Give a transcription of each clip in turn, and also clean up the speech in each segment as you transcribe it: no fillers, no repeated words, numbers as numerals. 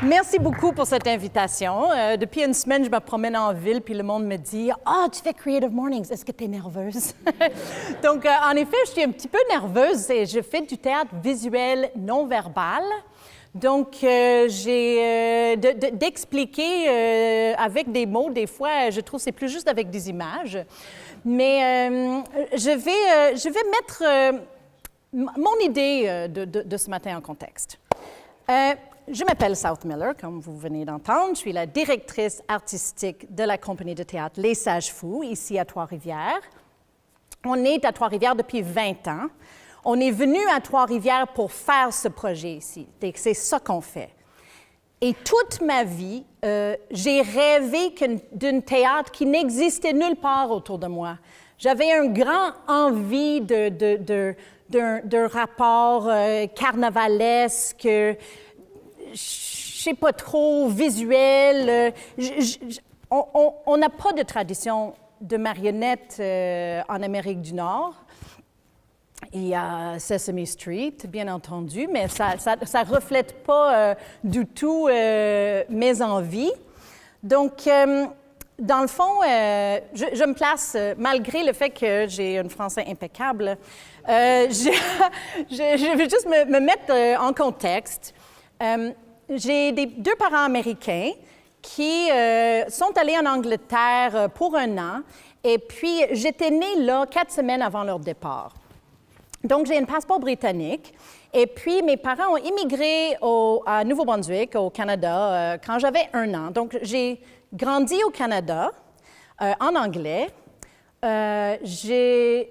Merci beaucoup pour cette invitation. Depuis une semaine, je me promène en ville, puis le monde me dit « Ah, tu fais Creative Mornings, est-ce que tu es nerveuse? » Donc, en effet, je suis un petit peu nerveuse et je fais du théâtre visuel non-verbal. Donc, j'ai d'expliquer avec des mots, des fois, je trouve que c'est plus juste avec des images. Mais je vais mettre mon idée de ce matin en contexte. Je m'appelle South Miller, comme vous venez d'entendre. Je suis la directrice artistique de la compagnie de théâtre Les Sages Fous, ici à Trois-Rivières. On est à Trois-Rivières depuis 20 ans. On est venu à Trois-Rivières pour faire ce projet ici. C'est ça qu'on fait. Et toute ma vie, j'ai rêvé d'un théâtre qui n'existait nulle part autour de moi. J'avais un grand envie d'un rapport carnavalesque, je sais pas trop, visuel. On n'a pas de tradition de marionnettes en Amérique du Nord. Il y a Sesame Street, bien entendu, mais ça ne reflète pas du tout mes envies. Donc, dans le fond, je me place, malgré le fait que j'ai un français impeccable, je vais juste me mettre en contexte. J'ai deux parents américains qui sont allés en Angleterre pour un an, et puis j'étais née là 4 semaines avant leur départ. Donc, j'ai un passeport britannique, et puis mes parents ont immigré à Nouveau-Brunswick, au Canada, quand j'avais 1 an. Donc, j'ai grandi au Canada, en anglais. J'ai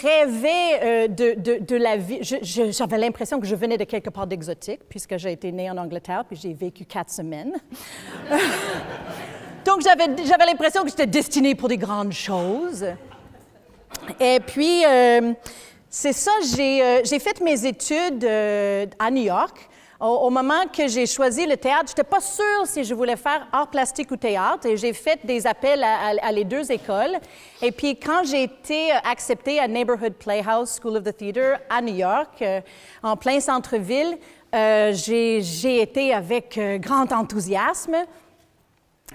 rêvé de la vie. J'avais l'impression que je venais de quelque part d'exotique, puisque j'ai été née en Angleterre, puis j'ai vécu 4 semaines. Donc, j'avais l'impression que j'étais destinée pour des grandes choses. Et puis, c'est ça, j'ai fait mes études à New York. Au moment que j'ai choisi le théâtre, je n'étais pas sûre si je voulais faire art plastique ou théâtre, et j'ai fait des appels à les 2 écoles. Et puis, quand j'ai été acceptée à Neighborhood Playhouse School of the Theatre à New York, en plein centre-ville, j'ai été avec grand enthousiasme.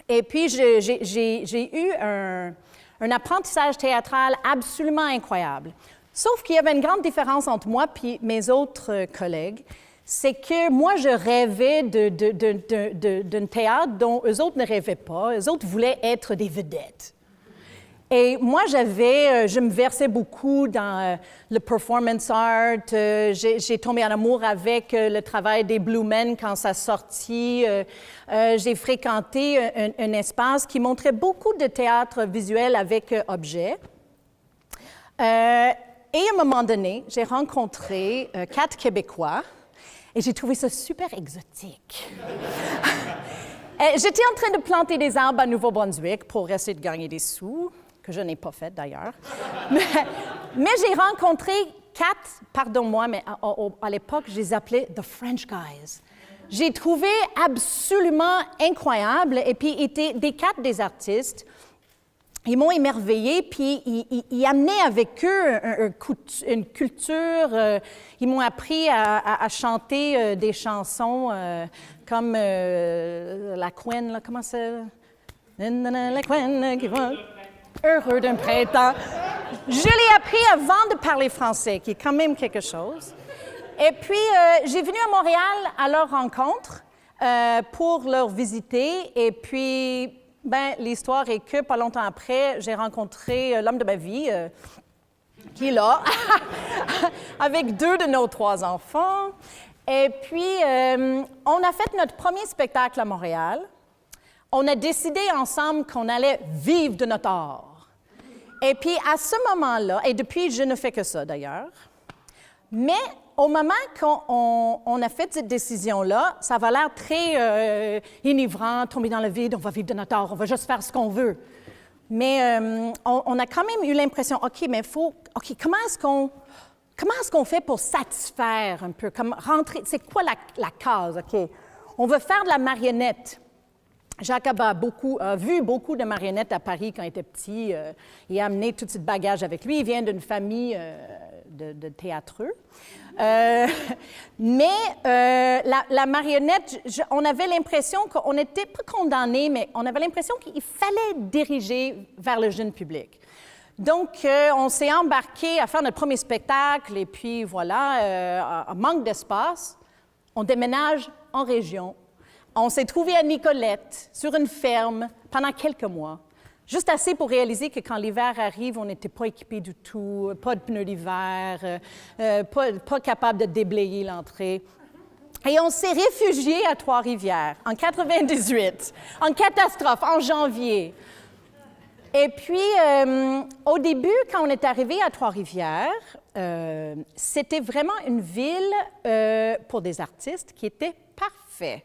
Et puis, j'ai eu un apprentissage théâtral absolument incroyable. Sauf qu'il y avait une grande différence entre moi et mes autres collègues. C'est que moi, je rêvais d'un théâtre dont eux autres ne rêvaient pas. Eux autres voulaient être des vedettes. Et moi, je me versais beaucoup dans le performance art. J'ai tombé en amour avec le travail des Blue Men quand ça sortit. J'ai fréquenté un espace qui montrait beaucoup de théâtre visuel avec objets. Et à un moment donné, j'ai rencontré 4 Québécois. Et j'ai trouvé ça super exotique. J'étais en train de planter des arbres à Nouveau-Brunswick pour essayer de gagner des sous, que je n'ai pas fait d'ailleurs. Mais j'ai rencontré 4, pardonne-moi, mais à l'époque, je les appelais « the French guys ». J'ai trouvé absolument incroyable. Et puis, des 4 des artistes. Ils m'ont émerveillée, puis ils amenaient avec eux une culture. Ils m'ont appris à chanter des chansons comme la Queen, là, comment c'est? La Queen qui va heureux d'un printemps. Je l'ai appris avant de parler français, qui est quand même quelque chose. Et puis, j'ai venu à Montréal à leur rencontre pour leur visiter, et puis... l'histoire est que, pas longtemps après, j'ai rencontré l'homme de ma vie, qui est là, avec 2 de nos 3 enfants. Et puis, on a fait notre premier spectacle à Montréal. On a décidé ensemble qu'on allait vivre de notre art. Et puis, à ce moment-là, et depuis, je ne fais que ça d'ailleurs, mais au moment qu'on a fait cette décision-là, ça va l'air très enivrant, tomber dans le vide, on va vivre de notre art, on va juste faire ce qu'on veut. Mais on a quand même eu l'impression, OK, mais comment est-ce qu'on fait pour satisfaire un peu, comme rentrer, c'est quoi la case, OK? On veut faire de la marionnette. Jacques a vu beaucoup de marionnettes à Paris quand il était petit. Il a amené tout ce bagage avec lui. Il vient d'une famille de théâtreux. Mais la marionnette, on avait l'impression qu'on n'était pas condamnés, mais on avait l'impression qu'il fallait diriger vers le jeune public. Donc, on s'est embarqué à faire notre premier spectacle, et puis voilà, en manque d'espace, on déménage en région. On s'est trouvé à Nicolette, sur une ferme, pendant quelques mois. Juste assez pour réaliser que quand l'hiver arrive, on n'était pas équipé du tout, pas de pneus d'hiver, pas capable de déblayer l'entrée. Et on s'est réfugié à Trois-Rivières en 98, en catastrophe, en janvier. Et puis, au début, quand on est arrivé à Trois-Rivières, c'était vraiment une ville pour des artistes qui était parfaite.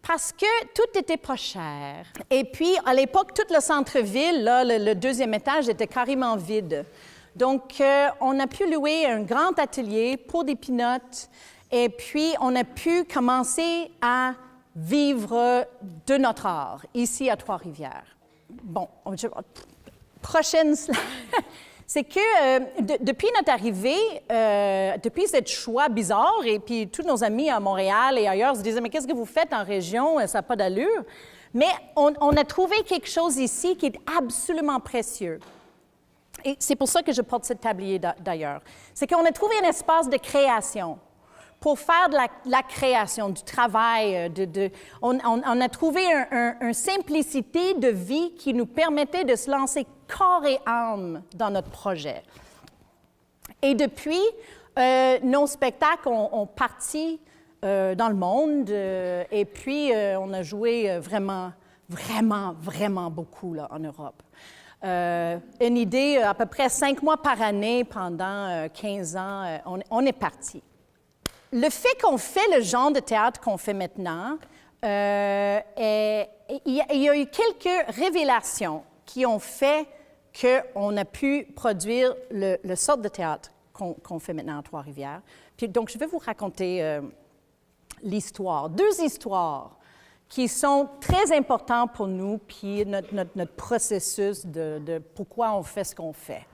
Parce que tout était pas cher. Et puis, à l'époque, tout le centre-ville, là, le deuxième étage était carrément vide. Donc, on a pu louer un grand atelier pour des pinottes. Et puis, on a pu commencer à vivre de notre art, ici à Trois-Rivières. Bon, prochaine slide. C'est que depuis notre arrivée, depuis ce choix bizarre, et puis tous nos amis à Montréal et ailleurs se disaient « Mais qu'est-ce que vous faites en région? Ça n'a pas d'allure. » Mais on a trouvé quelque chose ici qui est absolument précieux. Et c'est pour ça que je porte ce tablier d'ailleurs. C'est qu'on a trouvé un espace de création pour faire de la création, du travail. On a trouvé une simplicité de vie qui nous permettait de se lancer corps et âme dans notre projet. Et depuis, nos spectacles ont parti dans le monde et puis on a joué vraiment beaucoup là, en Europe. Une idée, à peu près 5 mois par année pendant 15 ans, on est parti. Le fait qu'on fait le genre de théâtre qu'on fait maintenant, il y a eu quelques révélations qui ont fait qu'on a pu produire le sort de théâtre qu'on fait maintenant à Trois-Rivières. Puis donc, je vais vous raconter l'histoire, 2 histoires qui sont très importantes pour nous, puis notre processus de pourquoi on fait ce qu'on fait.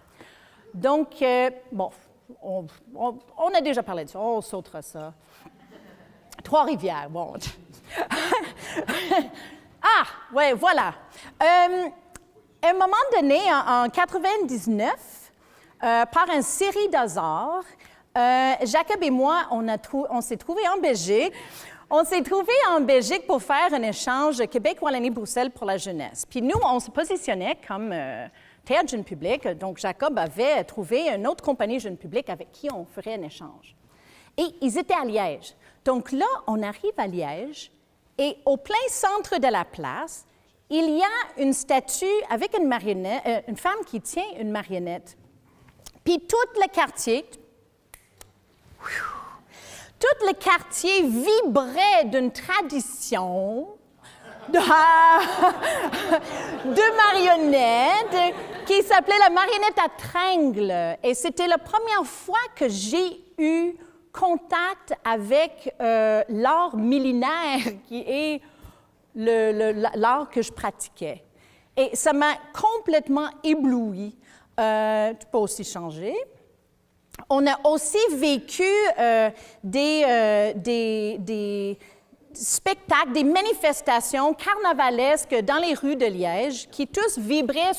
Donc, bon, on a déjà parlé de ça, on sautera ça. Trois-Rivières, bon. Ah, oui, voilà. À un moment donné, en 99, par une série d'hasards, Jacob et moi, on s'est trouvés en Belgique. On s'est trouvés en Belgique pour faire un échange Québec-Wallonie-Bruxelles pour la jeunesse. Puis nous, on se positionnait comme théâtre jeune public. Donc, Jacob avait trouvé une autre compagnie jeune public avec qui on ferait un échange. Et ils étaient à Liège. Donc là, on arrive à Liège et au plein centre de la place, il y a une statue avec une marionnette, une femme qui tient une marionnette. Puis tout le quartier vibrait d'une tradition de marionnettes qui s'appelait la marionnette à tringles. Et c'était la première fois que j'ai eu contact avec l'art millénaire qui est l'art que je pratiquais. Et ça m'a complètement éblouie. Tu peux aussi changer. On a aussi vécu des spectacles, des manifestations carnavalesques dans les rues de Liège qui tous vibraient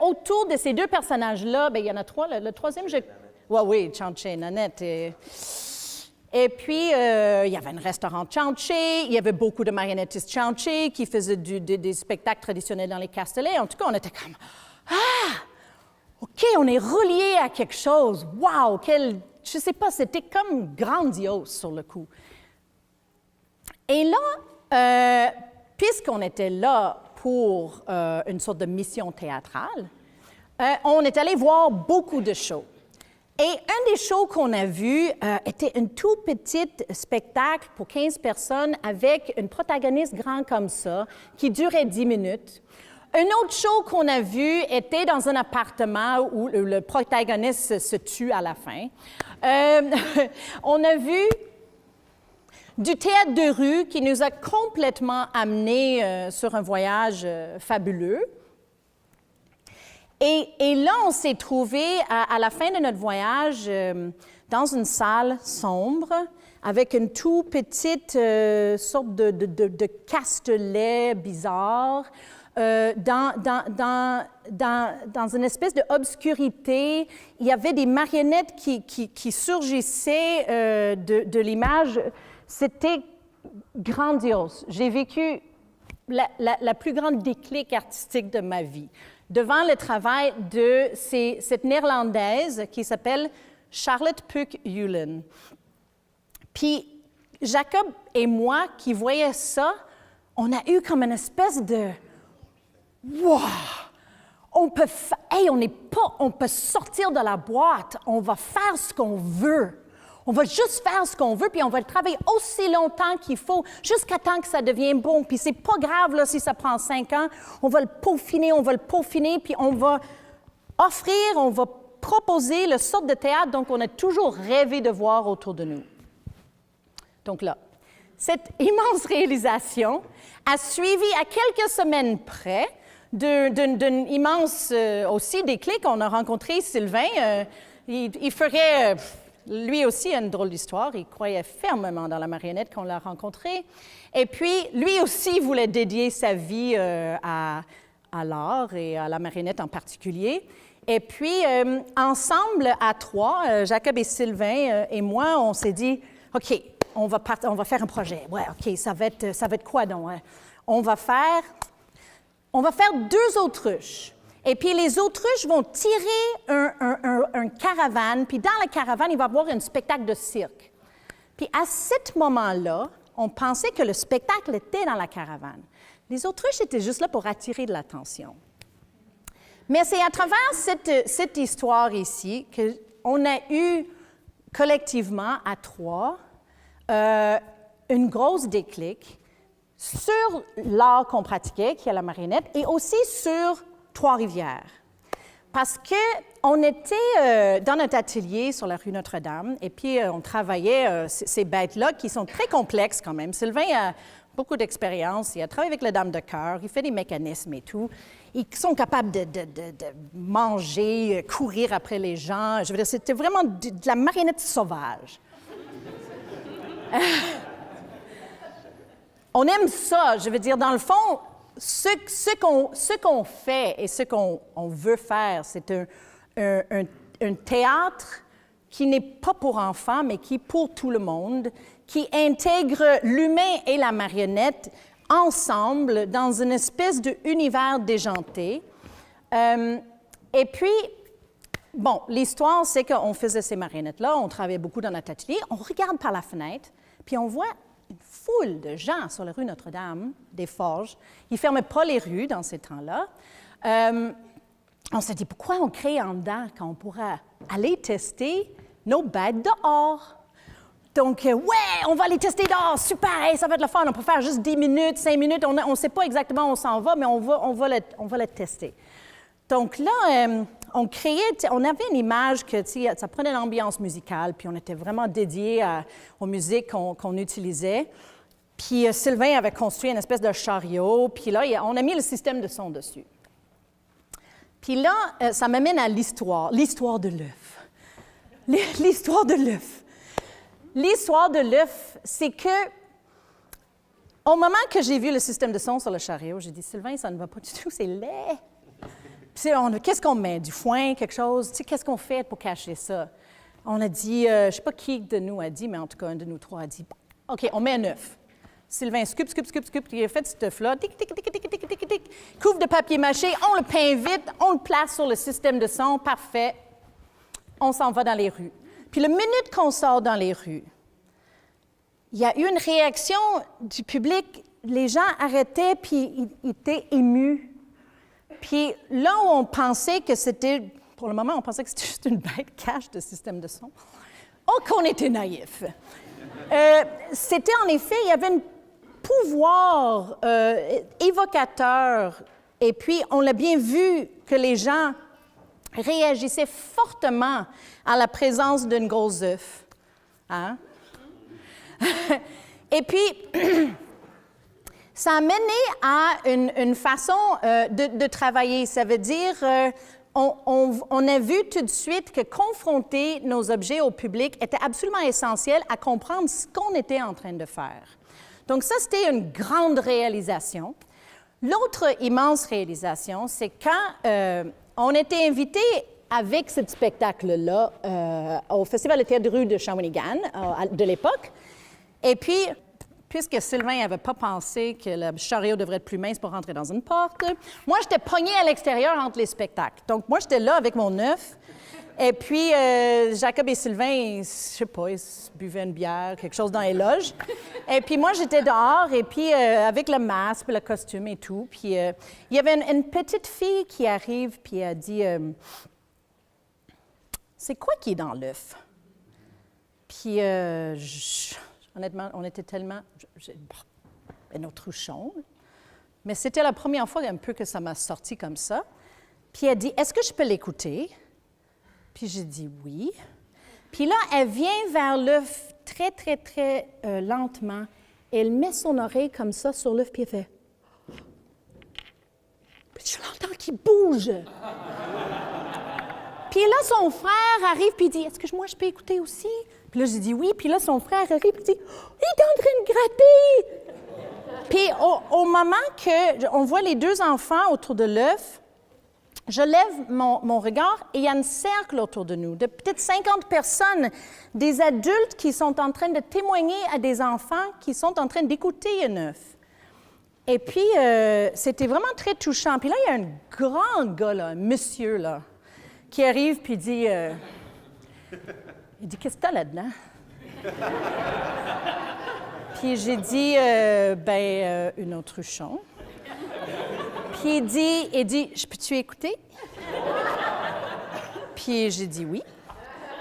autour de ces 2 personnages-là. Bien, il y en a 3. Le troisième, oui, Tchanché, Nanette. Et puis, il y avait un restaurant Tchanché, il y avait beaucoup de marionnettistes Tchanché qui faisaient des spectacles traditionnels dans les Castellets. En tout cas, on était comme « Ah! OK, on est relié à quelque chose. Wow! Je ne sais pas, c'était comme grandiose sur le coup. » Et là, puisqu'on était là pour une sorte de mission théâtrale, on est allé voir beaucoup de shows. Et un des shows qu'on a vu était un tout petit spectacle pour 15 personnes avec une protagoniste grande comme ça, qui durait 10 minutes. Un autre show qu'on a vu était dans un appartement où le protagoniste se tue à la fin. On a vu du théâtre de rue qui nous a complètement amenés sur un voyage fabuleux. Et là, on s'est trouvés à la fin de notre voyage dans une salle sombre avec une toute petite sorte de castelet bizarre dans une espèce d'obscurité. Il y avait des marionnettes qui surgissaient de l'image. C'était grandiose. J'ai vécu la plus grande déclic artistique de ma vie devant le travail de cette Néerlandaise qui s'appelle Charlotte Puck-Hulen. Puis Jacob et moi qui voyaient ça, on a eu comme une espèce de « Wow! On peut sortir de la boîte, on va faire ce qu'on veut. On va juste faire ce qu'on veut, puis on va le travailler aussi longtemps qu'il faut, jusqu'à temps que ça devienne bon. Puis c'est pas grave là, si ça prend 5 ans, on va le peaufiner, puis on va offrir, on va proposer le sorte de théâtre dont on a toujours rêvé de voir autour de nous. » Donc là, cette immense réalisation a suivi à quelques semaines près d'un immense aussi déclic. On a rencontré Sylvain. Il ferait, lui aussi, une drôle d'histoire. Il croyait fermement dans la marionnette quand on l'a rencontré. Et puis, lui aussi voulait dédier sa vie à l'art et à la marionnette en particulier. Et puis, ensemble, à trois, Jacob et Sylvain et moi, on s'est dit, OK, on va faire un projet. Ouais, OK, ça va être quoi donc? On va faire 2 autruches. Et puis les autruches vont tirer un caravane, puis dans la caravane, il va y avoir un spectacle de cirque. Puis à ce moment-là, on pensait que le spectacle était dans la caravane. Les autruches étaient juste là pour attirer de l'attention. Mais c'est à travers cette histoire ici qu'on a eu collectivement à 3 une grosse déclic sur l'art qu'on pratiquait, qui est la marionnette, et aussi sur Trois-Rivières. Parce qu'on était dans notre atelier sur la rue Notre-Dame, et puis on travaillait ces bêtes-là qui sont très complexes quand même. Sylvain a beaucoup d'expérience, il a travaillé avec la dame de cœur, il fait des mécanismes et tout. Ils sont capables de manger, courir après les gens. Je veux dire, c'était vraiment de la marionnette sauvage. On aime ça, je veux dire, dans le fond, ce qu'on fait et ce qu'on veut faire, c'est un théâtre qui n'est pas pour enfants, mais qui est pour tout le monde, qui intègre l'humain et la marionnette ensemble dans une espèce d'univers déjanté. Et puis, bon, l'histoire, c'est qu'on faisait ces marionnettes-là, on travaillait beaucoup dans notre atelier, on regarde par la fenêtre, puis on voit une foule de gens sur la rue Notre-Dame, des forges. Ils ne fermaient pas les rues dans ces temps-là. On s'est dit, pourquoi on crée en dedans quand on pourra aller tester nos bêtes dehors? Donc, ouais, on va aller tester dehors, super, hey, ça va être le fun, on peut faire juste 10 minutes, 5 minutes, on ne sait pas exactement où on s'en va, mais on va le tester. Donc là, on avait une image que, ça prenait l'ambiance musicale, puis on était vraiment dédiés aux musiques qu'on utilisait. Puis Sylvain avait construit une espèce de chariot, puis là, on a mis le système de son dessus. Puis là, ça m'amène à l'histoire de l'œuf. L'histoire de l'œuf. L'histoire de l'œuf, c'est que, au moment que j'ai vu le système de son sur le chariot, j'ai dit, Sylvain, ça ne va pas du tout, c'est laid. Puis, qu'est-ce qu'on met? Du foin, quelque chose? Tu sais, qu'est-ce qu'on fait pour cacher ça? On a dit, je ne sais pas qui de nous a dit, mais en tout cas, un de nous 3 a dit, OK, on met un œuf. Sylvain scup, il a fait cet œuf-là, tic, tic, tic, tic, tic, tic, tic, couvre de papier mâché, on le peint vite, on le place sur le système de son, parfait. On s'en va dans les rues. Puis, la minute qu'on sort dans les rues, il y a eu une réaction du public. Les gens arrêtaient, puis ils étaient émus. Puis là où on pensait que c'était, pour le moment, on pensait que c'était juste une bête cache de système de son, oh qu'on était naïfs. C'était en effet, il y avait un pouvoir évocateur, et puis on l'a bien vu que les gens réagissaient fortement à la présence d'une grosse œuf. Hein? Et puis, ça a mené à une façon de travailler. Ça veut dire, on a vu tout de suite que confronter nos objets au public était absolument essentiel à comprendre ce qu'on était en train de faire. Donc ça, c'était une grande réalisation. L'autre immense réalisation, c'est quand on était invité avec ce spectacle-là au Festival de théâtre de rue de Shawinigan de l'époque. Et puis, puisque Sylvain n'avait pas pensé que le chariot devrait être plus mince pour rentrer dans une porte, moi, j'étais pognée à l'extérieur entre les spectacles. Donc, moi, j'étais là avec mon œuf. Et puis, Jacob et Sylvain, je sais pas, ils buvaient une bière, quelque chose dans les loges. Et puis, moi, j'étais dehors, et puis, avec le masque, le costume et tout. Puis, il y avait une petite fille qui arrive, puis elle dit c'est quoi qui est dans l'œuf? Puis, honnêtement, on était tellement... un autruchon. Mais c'était la première fois un peu que ça m'a sorti comme ça. Puis, elle dit, est-ce que je peux l'écouter? Puis, j'ai dit oui. Puis là, elle vient vers l'œuf très, très, très lentement. Elle met son oreille comme ça sur l'œuf, puis elle fait... Puis je l'entends qui bouge. Puis là, son frère arrive, puis il dit, est-ce que moi, je peux écouter aussi? Puis là, j'ai dit oui. Puis là, son frère arrive, puis il dit, il est en train de gratter. Puis au moment qu'on voit les deux enfants autour de l'œuf, je lève mon regard et il y a un cercle autour de nous, de peut-être 50 personnes, des adultes qui sont en train de témoigner à des enfants qui sont en train d'écouter un œuf. Et puis, c'était vraiment très touchant. Puis là, il y a un grand gars, là, un monsieur, là, qui arrive puis dit, qu'est-ce que t'as là-dedans? Puis j'ai dit, une autruchon. Puis il dit, je peux-tu écouter? Puis j'ai dit oui.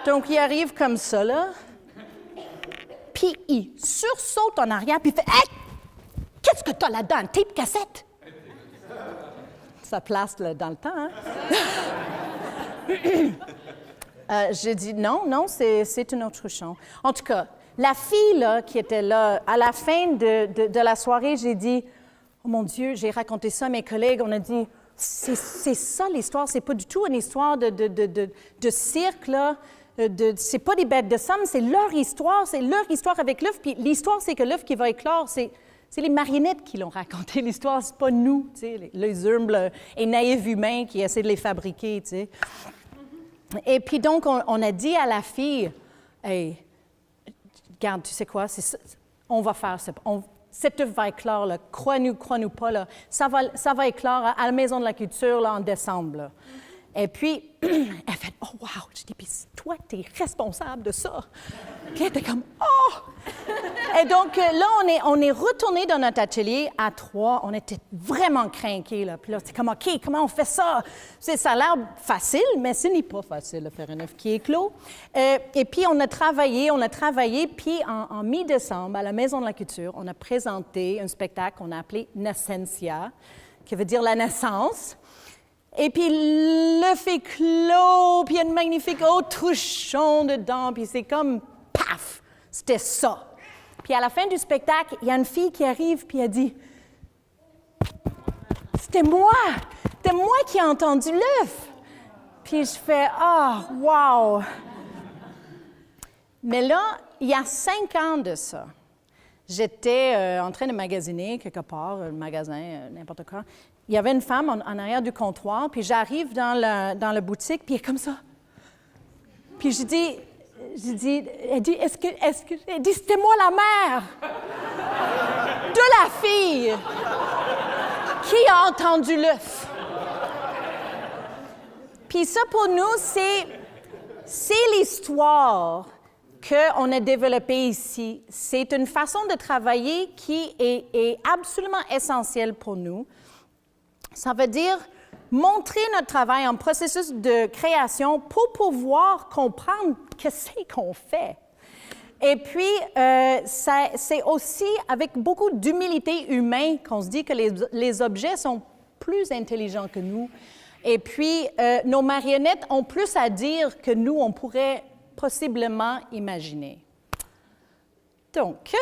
Donc il arrive comme ça, là. Puis il sursaute en arrière, puis il fait, hey! Qu'est-ce que t'as là-dedans? Un tape cassette? Ça place là, dans le temps, hein? J'ai dit non, c'est une autruchon. En tout cas, la fille là, qui était là, à la fin de la soirée, j'ai dit, oh mon Dieu, j'ai raconté ça à mes collègues, on a dit, c'est ça l'histoire, c'est pas du tout une histoire de cirque, là. C'est pas des bêtes de somme, c'est leur histoire avec l'œuf, puis l'histoire, c'est que l'œuf qui va éclore, c'est les marionnettes qui l'ont raconté, l'histoire, c'est pas nous, tu sais, les humbles et naïfs humains qui essaient de les fabriquer, tu sais. Et puis donc, on a dit à la fille, « Hey, regarde, tu sais quoi, on va faire ça. Cette œuvre va éclore, là, crois-nous pas, là, ça va éclore à la Maison de la Culture là, en décembre. Là. » Et puis, elle fait « Oh, wow! » Je dis « Puis toi, tu es responsable de ça. » Puis elle était comme « Oh! » Et donc, là, on est retourné dans notre atelier à 3. On était vraiment crinqués, là. Puis là, c'est comme « OK, comment on fait ça? » Ça a l'air facile, mais ce n'est pas facile de faire un œuf qui éclot. Et puis, on a travaillé. Puis, en mi-décembre, à la Maison de la Culture, on a présenté un spectacle qu'on a appelé « Nascentia », qui veut dire « la naissance ». Et puis, l'œuf éclos, puis il y a une magnifique autruchon dedans, puis c'est comme, paf, c'était ça. Puis à la fin du spectacle, il y a une fille qui arrive, puis elle dit, c'était moi qui ai entendu l'œuf. Puis je fais, ah, wow. Mais là, il y a 5 ans de ça, j'étais en train de magasiner quelque part, un magasin, n'importe quoi. Il y avait une femme en arrière du comptoir, puis j'arrive dans la boutique, puis elle est comme ça. Puis elle dit, elle dit, c'était moi la mère de la fille qui a entendu l'œuf. Puis ça, pour nous, c'est l'histoire qu'on a développée ici. C'est une façon de travailler qui est absolument essentielle pour nous. Ça veut dire montrer notre travail en processus de création pour pouvoir comprendre ce que c'est qu'on fait. Et puis, c'est aussi avec beaucoup d'humilité humaine qu'on se dit que les objets sont plus intelligents que nous. Et puis, nos marionnettes ont plus à dire que nous, on pourrait possiblement imaginer. Donc,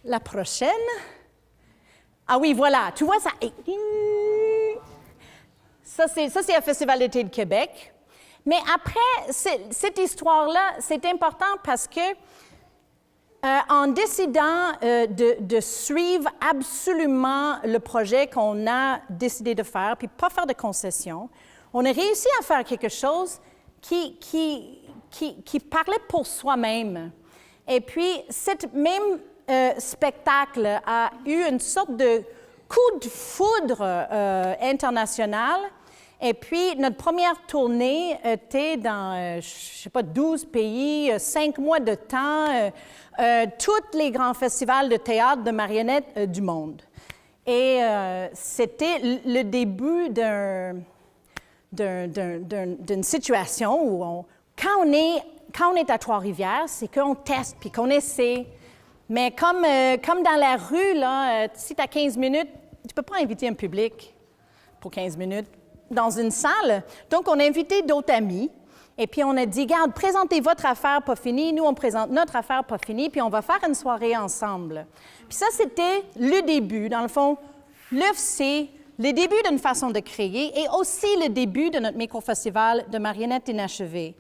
la prochaine... Ah oui, voilà, tu vois, Ça, c'est un festival d'été de Québec. Mais après, cette histoire-là, c'est important parce que en décidant de suivre absolument le projet qu'on a décidé de faire, puis pas faire de concessions, on a réussi à faire quelque chose qui parlait pour soi-même. Et puis, cet même spectacle a eu une sorte de coup de foudre international. Et puis, notre première tournée était dans, je ne sais pas, 12 pays, 5 mois de temps, tous les grands festivals de théâtre de marionnettes du monde. Et c'était le début d'une situation où, quand on est à Trois-Rivières, c'est qu'on teste puis qu'on essaie. Mais comme dans la rue, là, si tu as 15 minutes, tu ne peux pas inviter un public pour 15 minutes dans une salle. Donc, on a invité d'autres amis. Et puis, on a dit, regarde, présentez votre affaire pas finie. Nous, on présente notre affaire pas finie. Puis, on va faire une soirée ensemble. Puis ça, c'était le début. Dans le fond, c'est le début d'une façon de créer et aussi le début de notre micro-festival de marionnettes inachevées,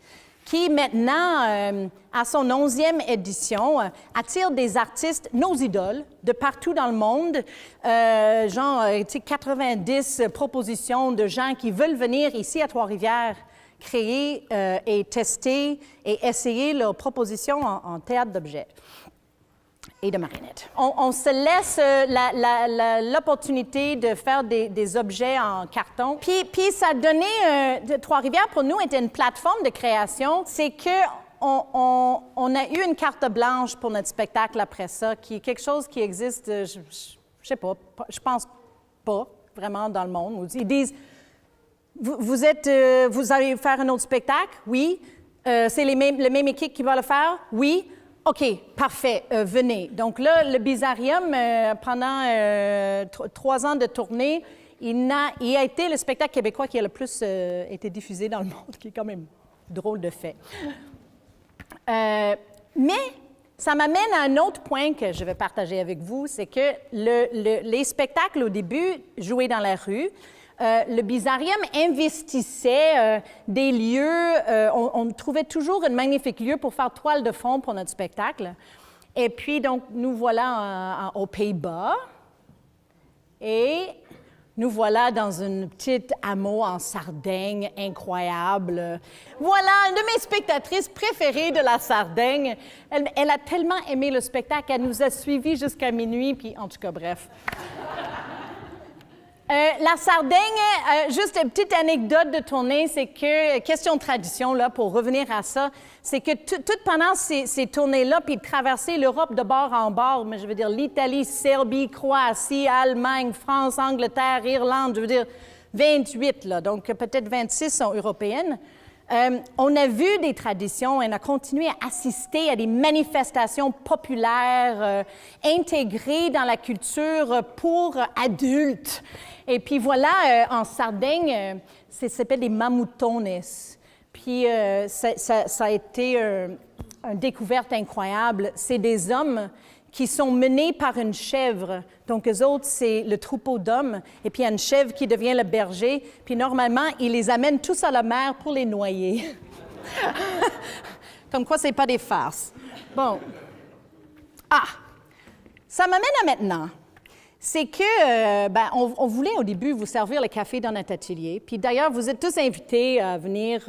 qui maintenant, à son 11e édition, attire des artistes, nos idoles, de partout dans le monde. 90 propositions de gens qui veulent venir ici à Trois-Rivières créer et tester et essayer leurs propositions en théâtre d'objets et de marionnettes. On se laisse l'opportunité de faire des objets en carton. Puis ça donnait, Trois-Rivières pour nous était une plateforme de création. C'est qu'on a eu une carte blanche pour notre spectacle après ça, qui est quelque chose qui existe, je sais pas, je pense pas vraiment dans le monde. Ils disent, vous allez faire un autre spectacle? Oui. C'est la même équipe qui va le faire? Oui. OK, parfait, venez. Donc là, le Bizarrium, pendant 3 ans de tournée, il a été le spectacle québécois qui a le plus été diffusé dans le monde, qui est quand même drôle de fait. Mais ça m'amène à un autre point que je vais partager avec vous, c'est que les spectacles au début, joués dans la rue, le Bizarrium investissait des lieux, on trouvait toujours un magnifique lieu pour faire toile de fond pour notre spectacle. Et puis, donc, nous voilà aux Pays-Bas et nous voilà dans une petite hameau en Sardaigne incroyable. Voilà, une de mes spectatrices préférées de la Sardaigne. Elle a tellement aimé le spectacle, elle nous a suivis jusqu'à minuit, puis en tout cas, bref. La Sardaigne, juste une petite anecdote de tournée, c'est que, question de tradition, là, pour revenir à ça, c'est que tout pendant ces tournées-là, puis de traverser l'Europe de bord en bord, mais je veux dire l'Italie, Serbie, Croatie, Allemagne, France, Angleterre, Irlande, je veux dire 28, là, donc peut-être 26 sont européennes. On a vu des traditions, on a continué à assister à des manifestations populaires intégrées dans la culture pour adultes. Et puis voilà, en Sardaigne, ça s'appelle des mamoutones. Puis ça a été une découverte incroyable. C'est des hommes qui sont menés par une chèvre. Donc, eux autres, c'est le troupeau d'hommes. Et puis, il y a une chèvre qui devient le berger. Puis, normalement, ils les amènent tous à la mer pour les noyer. Comme quoi, ce n'est pas des farces. Bon. Ah! Ça m'amène à maintenant. C'est que, on voulait au début vous servir le café dans notre atelier. Puis d'ailleurs, vous êtes tous invités à venir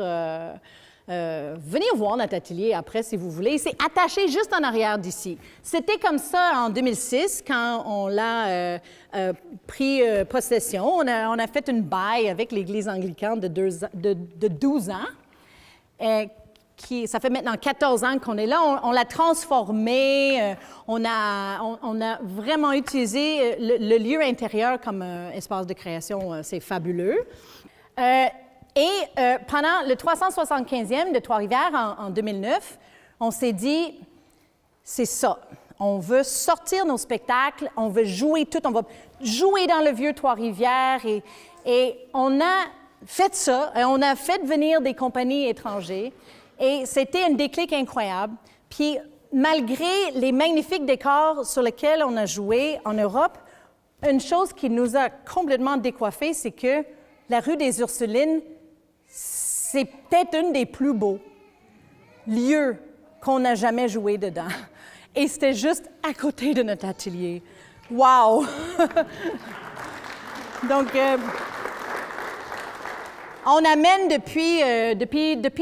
voir notre atelier après, si vous voulez. C'est attaché juste en arrière d'ici. C'était comme ça en 2006, quand on l'a pris possession. On a fait une baille avec l'Église anglicane de 12 ans. Ça fait maintenant 14 ans qu'on est là. On l'a transformé. On a vraiment utilisé le lieu intérieur comme espace de création. C'est fabuleux. Pendant le 375e de Trois-Rivières en 2009, on s'est dit, c'est ça. On veut sortir nos spectacles, on veut jouer tout, on va jouer dans le vieux Trois-Rivières. Et on a fait ça. On a fait venir des compagnies étrangères. Et c'était un déclic incroyable. Puis, malgré les magnifiques décors sur lesquels on a joué en Europe, une chose qui nous a complètement décoiffés, c'est que la rue des Ursulines, c'est peut-être une des plus beaux lieux qu'on n'a jamais joué dedans. Et c'était juste à côté de notre atelier. Wow! Donc, on amène depuis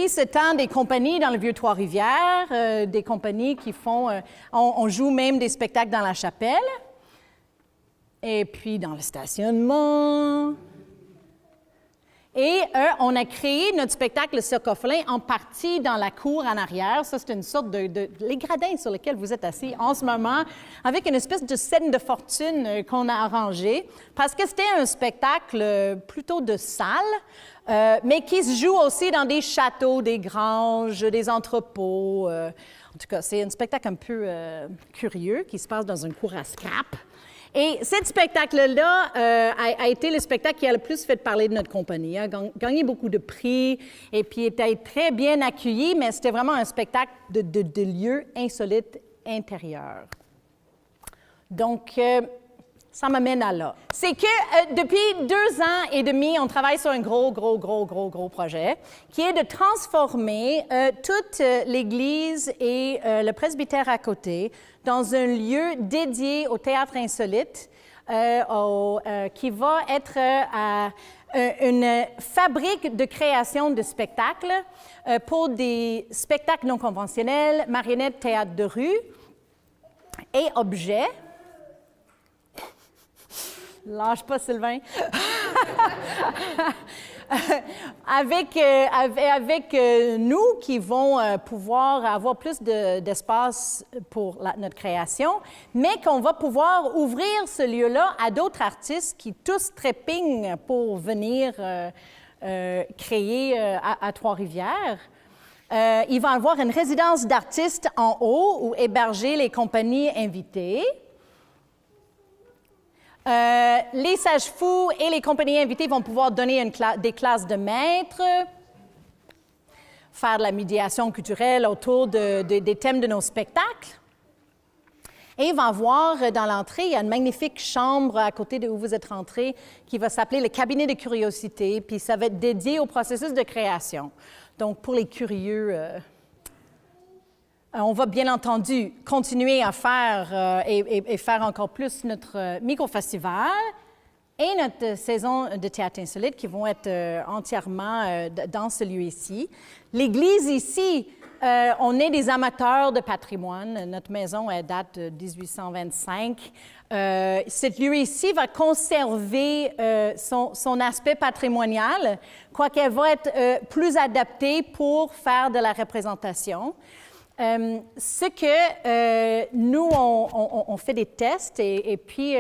ce temps des compagnies dans le Vieux-Trois-Rivières, des compagnies qui font... on joue même des spectacles dans la chapelle, et puis dans le stationnement. Et on a créé notre spectacle Le Cirque Orphelin en partie dans la cour en arrière. Ça, c'est une sorte les gradins sur lesquels vous êtes assis en ce moment, avec une espèce de scène de fortune qu'on a arrangée, parce que c'était un spectacle plutôt de salle, mais qui se joue aussi dans des châteaux, des granges, des entrepôts. En tout cas, c'est un spectacle un peu curieux qui se passe dans une cour à scrap. Et ce spectacle-là a été le spectacle qui a le plus fait parler de notre compagnie. Il a gagné beaucoup de prix et puis était très bien accueilli, mais c'était vraiment un spectacle de lieu insolite intérieur. Donc, ça m'amène à là. C'est que depuis 2 ans et demi, on travaille sur un gros projet qui est de transformer toute l'église et le presbytère à côté dans un lieu dédié au théâtre insolite qui va être une fabrique de création de spectacles pour des spectacles non conventionnels, marionnettes, théâtre de rue et objets. Lâche pas, Sylvain. avec nous qui vont pouvoir avoir plus d'espace pour notre création, mais qu'on va pouvoir ouvrir ce lieu-là à d'autres artistes qui tous trépignent pour venir créer à Trois-Rivières. Il va y avoir une résidence d'artistes en haut où héberger les compagnies invitées. Les sages-fous et les compagnies invitées vont pouvoir donner des classes de maîtres, faire de la médiation culturelle autour des thèmes de nos spectacles. Et il va y avoir dans l'entrée, il y a une magnifique chambre à côté de où vous êtes rentrés qui va s'appeler le cabinet de curiosité, puis ça va être dédié au processus de création. Donc, pour les curieux... on va bien entendu continuer à faire et faire encore plus notre micro-festival et notre saison de théâtre insolite qui vont être entièrement dans ce lieu ici. L'église ici, on est des amateurs de patrimoine. Notre maison elle date de 1825. Ce lieu ici va conserver son aspect patrimonial, quoiqu'elle va être plus adaptée pour faire de la représentation. Ce que nous, on fait des tests et puis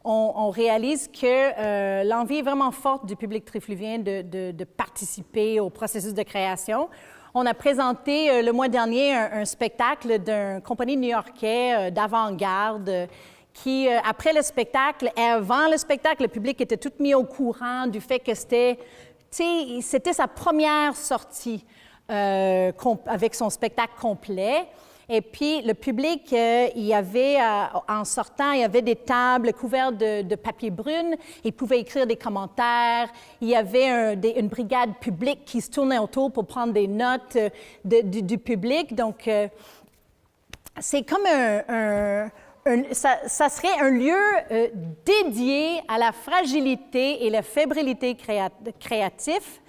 on réalise que l'envie est vraiment forte du public trifluvien de participer au processus de création. On a présenté le mois dernier un spectacle d'une compagnie new-yorkaise d'avant-garde qui, après le spectacle et avant le spectacle, le public était tout mis au courant du fait que c'était sa première sortie. Avec son spectacle complet. Et puis, le public, il y avait, en sortant, il y avait des tables couvertes de papier brune. Ils pouvaient écrire des commentaires. Il y avait une brigade publique qui se tournait autour pour prendre des notes du public. Donc, c'est comme ça serait un lieu dédié à la fragilité et la fébrilité créative.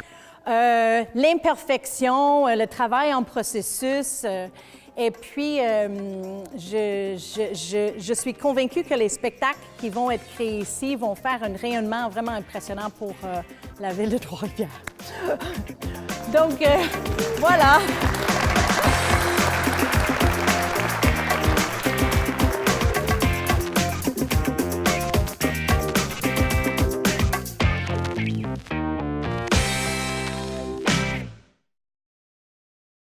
L'imperfection, le travail en processus. Et puis, je suis convaincue que les spectacles qui vont être créés ici vont faire un rayonnement vraiment impressionnant pour la ville de Trois-Rivières. Donc, voilà.